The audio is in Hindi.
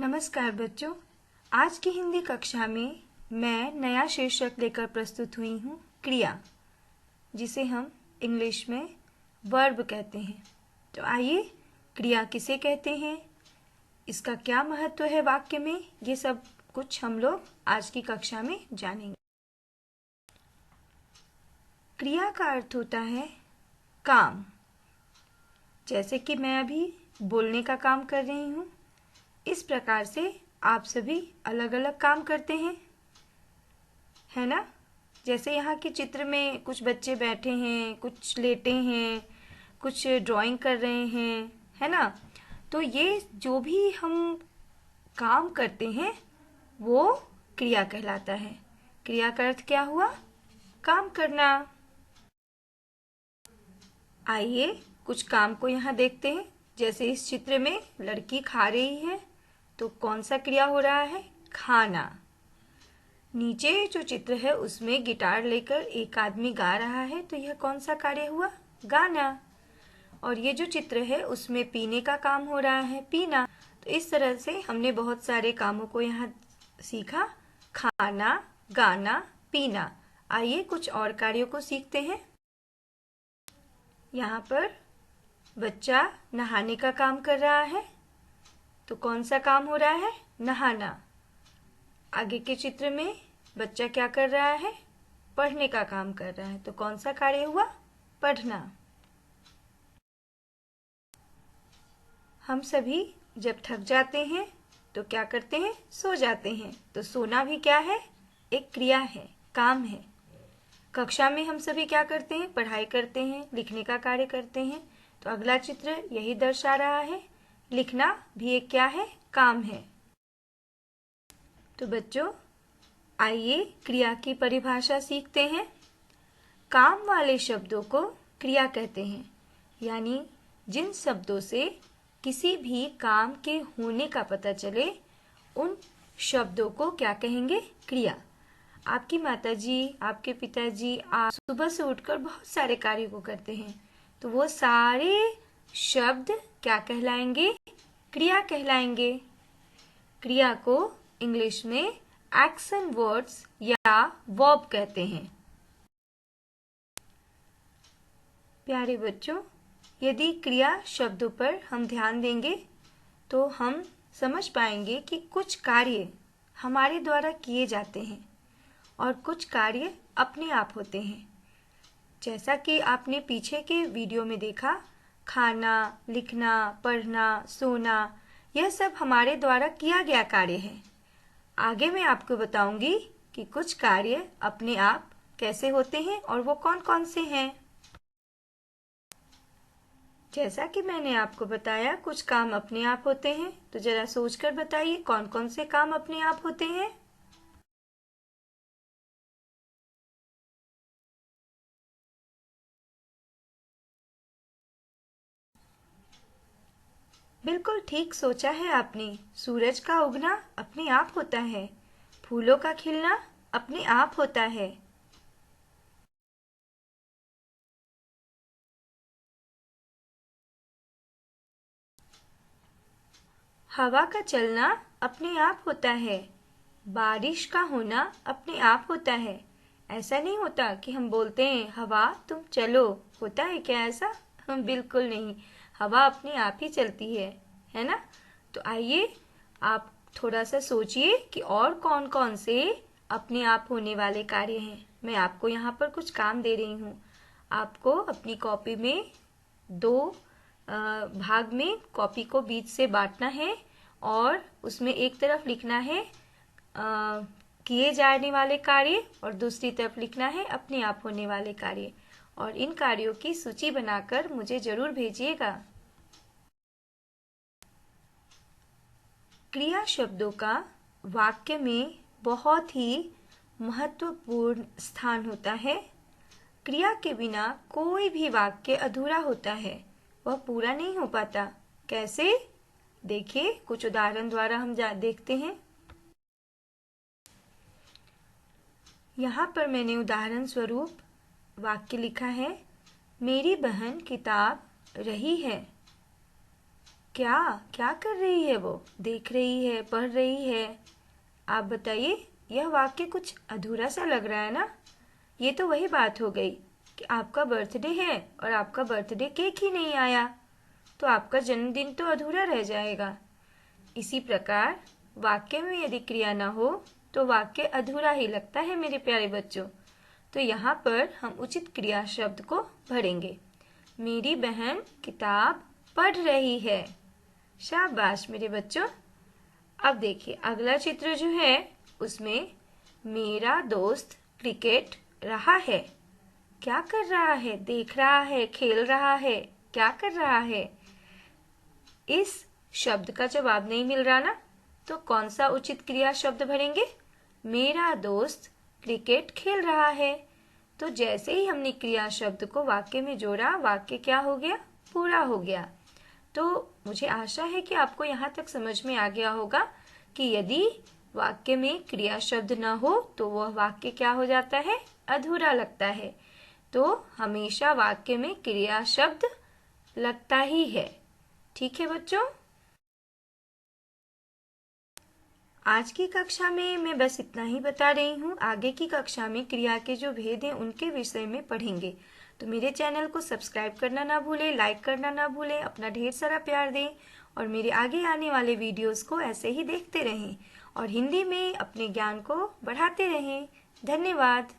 नमस्कार बच्चों। आज की हिंदी कक्षा में मैं नया शीर्षक लेकर प्रस्तुत हुई हूँ क्रिया, जिसे हम इंग्लिश में वर्ब कहते हैं। तो आइए, क्रिया किसे कहते हैं, इसका क्या महत्व है वाक्य में, ये सब कुछ हम लोग आज की कक्षा में जानेंगे। क्रिया का अर्थ होता है काम। जैसे कि मैं अभी बोलने का काम कर रही हूँ, इस प्रकार से आप सभी अलग अलग काम करते हैं, है ना। जैसे यहाँ के चित्र में कुछ बच्चे बैठे हैं, कुछ लेटे हैं, कुछ ड्राइंग कर रहे हैं, है ना। तो ये जो भी हम काम करते हैं वो क्रिया कहलाता है। क्रिया का अर्थ क्या हुआ? काम करना। आइए कुछ काम को यहाँ देखते हैं। जैसे इस चित्र में लड़की खा रही है, तो कौन सा क्रिया हो रहा है? खाना। नीचे जो चित्र है उसमें गिटार लेकर एक आदमी गा रहा है, तो यह कौन सा कार्य हुआ? गाना। और ये जो चित्र है उसमें पीने का काम हो रहा है, पीना। तो इस तरह से हमने बहुत सारे कामों को यहाँ सीखा, खाना, गाना, पीना। आइए कुछ और कार्यों को सीखते हैं। यहाँ पर बच्चा नहाने का काम कर रहा है, तो कौन सा काम हो रहा है? नहाना। आगे के चित्र में बच्चा क्या कर रहा है? पढ़ने का काम कर रहा है, तो कौन सा कार्य हुआ? पढ़ना। हम सभी जब थक जाते हैं तो क्या करते हैं? सो जाते हैं। तो सोना भी क्या है? एक क्रिया है, काम है। कक्षा में हम सभी क्या करते हैं? पढ़ाई करते हैं, लिखने का कार्य करते हैं। तो अगला चित्र यही दर्शा रहा है, लिखना भी एक क्या है? काम है। तो बच्चों आइए क्रिया की परिभाषा सीखते हैं। काम वाले शब्दों को क्रिया कहते हैं, यानी जिन शब्दों से किसी भी काम के होने का पता चले, उन शब्दों को क्या कहेंगे? क्रिया। आपकी माताजी, आपके पिताजी आप सुबह से उठकर बहुत सारे कार्य को करते हैं, तो वो सारे शब्द क्या कहलाएंगे? क्रिया कहलाएंगे। क्रिया को इंग्लिश में एक्शन वर्ड्स या वर्ब कहते हैं। प्यारे बच्चों, यदि क्रिया शब्दों पर हम ध्यान देंगे तो हम समझ पाएंगे कि कुछ कार्य हमारे द्वारा किए जाते हैं और कुछ कार्य अपने आप होते हैं। जैसा कि आपने पीछे के वीडियो में देखा, खाना, लिखना, पढ़ना, सोना, यह सब हमारे द्वारा किया गया कार्य है। आगे मैं आपको बताऊंगी कि कुछ कार्य अपने आप कैसे होते हैं और वो कौन कौन से हैं। जैसा कि मैंने आपको बताया कुछ काम अपने आप होते हैं, तो जरा सोचकर बताइए कौन कौन से काम अपने आप होते हैं। बिल्कुल ठीक सोचा है आपने। सूरज का उगना अपने आप होता है, फूलों का खिलना अपने आप होता है। हवा का चलना अपने आप होता है, बारिश का होना अपने आप होता है। ऐसा नहीं होता कि हम बोलते हैं हवा तुम चलो, होता है क्या ऐसा? हम बिल्कुल नहीं, हवा अपने आप ही चलती है ना। तो आइए आप थोड़ा सा सोचिए कि और कौन कौन से अपने आप होने वाले कार्य हैं। मैं आपको यहाँ पर कुछ काम दे रही हूँ। आपको अपनी कॉपी में दो भाग में कॉपी को बीच से बांटना है और उसमें एक तरफ लिखना है किए जाने वाले कार्य और दूसरी तरफ लिखना है अपने आप होने वाले कार्य। और इन कार्यों की सूची बनाकर मुझे जरूर भेजिएगा। क्रिया शब्दों का वाक्य में बहुत ही महत्वपूर्ण स्थान होता है। क्रिया के बिना कोई भी वाक्य अधूरा होता है, वह पूरा नहीं हो पाता। कैसे? देखिए कुछ उदाहरण द्वारा हम देखते हैं। यहाँ पर मैंने उदाहरण स्वरूप वाक्य लिखा है, मेरी बहन किताब रही है। क्या क्या कर रही है वो? देख रही है, पढ़ रही है? आप बताइए, यह वाक्य कुछ अधूरा सा लग रहा है ना? ये तो वही बात हो गई कि आपका बर्थडे है और आपका बर्थडे केक ही नहीं आया, तो आपका जन्मदिन तो अधूरा रह जाएगा। इसी प्रकार वाक्य में यदि क्रिया ना हो तो वाक्य अधूरा ही लगता है मेरे प्यारे बच्चों। तो यहाँ पर हम उचित क्रिया शब्द को भरेंगे। मेरी बहन किताब पढ़ रही है। शाबाश मेरे बच्चों। अब देखिए अगला चित्र जो है उसमें मेरा दोस्त क्रिकेट रहा है। क्या कर रहा है? देख रहा है, खेल रहा है, क्या कर रहा है? इस शब्द का जवाब नहीं मिल रहा ना, तो कौन सा उचित क्रिया शब्द भरेंगे? मेरा दोस्त क्रिकेट खेल रहा है। तो जैसे ही हमने क्रिया शब्द को वाक्य में जोड़ा, वाक्य क्या हो गया? पूरा हो गया। तो मुझे आशा है कि आपको यहाँ तक समझ में आ गया होगा कि यदि वाक्य में क्रिया शब्द न हो तो वह वाक्य क्या हो जाता है? अधूरा लगता है। तो हमेशा वाक्य में क्रिया शब्द लगता ही है। ठीक है बच्चों, आज की कक्षा में मैं बस इतना ही बता रही हूँ। आगे की कक्षा में क्रिया के जो भेद हैं उनके विषय में पढ़ेंगे। तो मेरे चैनल को सब्सक्राइब करना ना भूलें, लाइक करना ना भूलें, अपना ढेर सारा प्यार दें और मेरे आगे आने वाले वीडियोस को ऐसे ही देखते रहें और हिंदी में अपने ज्ञान को बढ़ाते रहें। धन्यवाद।